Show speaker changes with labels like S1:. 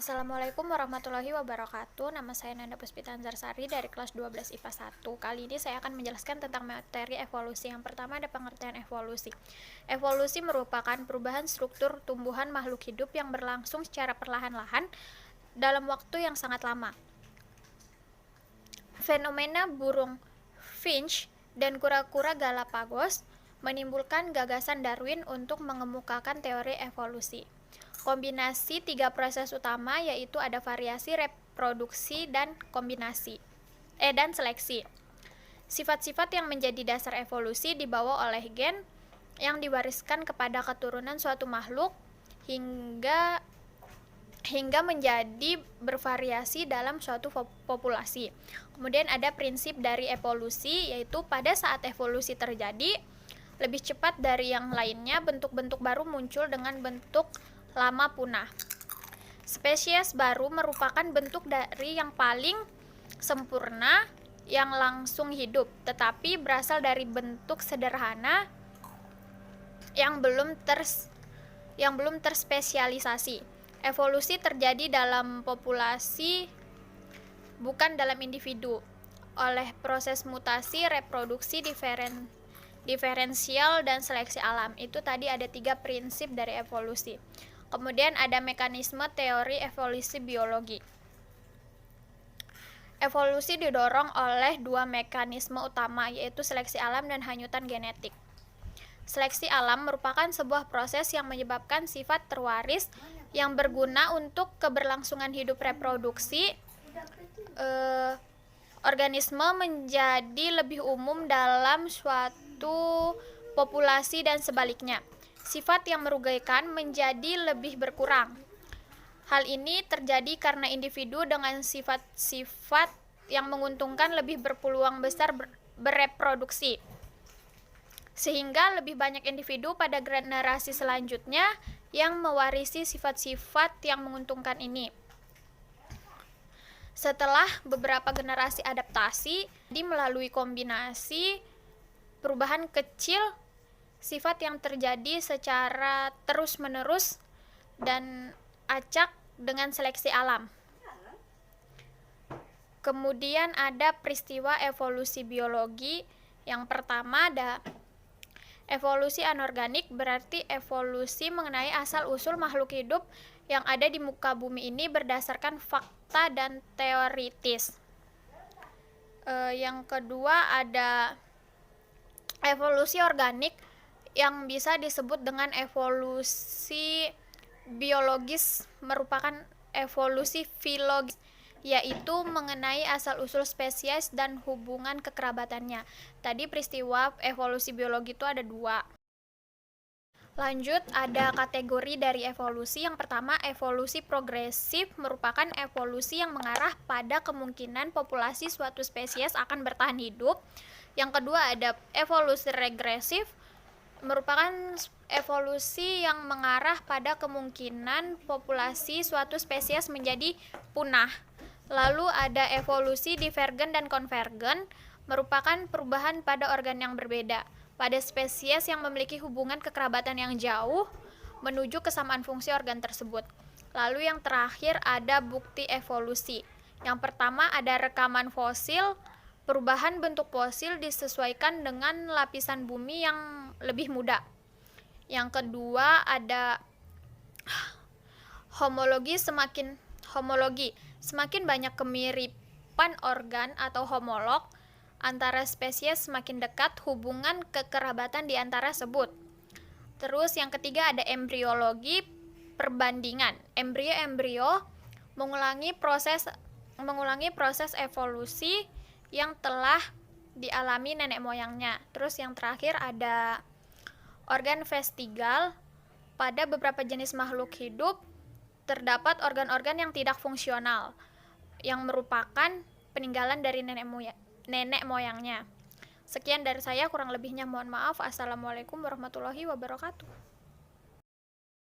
S1: Assalamualaikum warahmatullahi wabarakatuh. Nama saya Nanda Puspita Anzarsari dari kelas 12 IPA 1. Kali ini saya akan menjelaskan tentang materi evolusi. Yang pertama ada pengertian evolusi. Evolusi merupakan perubahan struktur tumbuhan makhluk hidup yang berlangsung secara perlahan-lahan dalam waktu yang sangat lama. Fenomena burung finch dan kura-kura Galapagos menimbulkan gagasan Darwin untuk mengemukakan teori evolusi. Kombinasi tiga proses utama yaitu ada variasi, reproduksi, dan seleksi. Sifat-sifat yang menjadi dasar evolusi dibawa oleh gen yang diwariskan kepada keturunan suatu makhluk hingga menjadi bervariasi dalam suatu populasi. Kemudian ada prinsip dari evolusi, yaitu pada saat evolusi terjadi, lebih cepat dari yang lainnya, bentuk-bentuk baru muncul dengan bentuk lama punah. Spesies baru merupakan bentuk dari yang paling sempurna yang langsung hidup, tetapi berasal dari bentuk sederhana yang belum terspesialisasi. Evolusi terjadi dalam populasi, bukan dalam individu, oleh proses mutasi, reproduksi, diferensial, dan seleksi alam. Itu tadi ada 3 prinsip dari evolusi. Kemudian ada mekanisme teori evolusi biologi. Evolusi didorong oleh 2 mekanisme utama, yaitu seleksi alam dan hanyutan genetik. Seleksi alam merupakan sebuah proses yang menyebabkan sifat terwaris yang berguna untuk keberlangsungan hidup reproduksi organisme menjadi lebih umum dalam suatu populasi dan sebaliknya. Sifat yang merugikan menjadi lebih berkurang. Hal ini terjadi karena individu dengan sifat-sifat yang menguntungkan lebih berpeluang besar bereproduksi, sehingga lebih banyak individu pada generasi selanjutnya yang mewarisi sifat-sifat yang menguntungkan ini. Setelah beberapa generasi adaptasi, melalui kombinasi perubahan kecil, sifat yang terjadi secara terus-menerus dan acak dengan seleksi alam. Kemudian ada peristiwa evolusi biologi. Yang pertama ada evolusi anorganik, berarti evolusi mengenai asal-usul makhluk hidup yang ada di muka bumi ini berdasarkan fakta dan teoritis. Yang kedua ada evolusi organik yang bisa disebut dengan evolusi biologis, merupakan evolusi filogis, yaitu mengenai asal-usul spesies dan hubungan kekerabatannya. Tadi peristiwa evolusi biologi itu ada 2. Lanjut, ada kategori dari evolusi. Yang pertama, evolusi progresif merupakan evolusi yang mengarah pada kemungkinan populasi suatu spesies akan bertahan hidup. Yang kedua, ada evolusi regresif, merupakan evolusi yang mengarah pada kemungkinan populasi suatu spesies menjadi punah. Lalu ada evolusi divergen dan konvergen, merupakan perubahan pada organ yang berbeda pada spesies yang memiliki hubungan kekerabatan yang jauh menuju kesamaan fungsi organ tersebut. Lalu yang terakhir ada bukti evolusi. Yang pertama ada rekaman fosil, perubahan bentuk fosil disesuaikan dengan lapisan bumi yang lebih muda. Yang kedua ada homologi. Semakin banyak kemiripan organ atau homolog antara spesies, semakin dekat hubungan kekerabatan di antara sebut. Terus yang ketiga ada embriologi, perbandingan. Embrio mengulangi proses evolusi yang telah dialami nenek moyangnya. Terus yang terakhir ada organ vestigal. Pada beberapa jenis makhluk hidup terdapat organ-organ yang tidak fungsional, yang merupakan peninggalan dari nenek moyangnya. Sekian dari saya, kurang lebihnya mohon maaf. Assalamualaikum warahmatullahi wabarakatuh.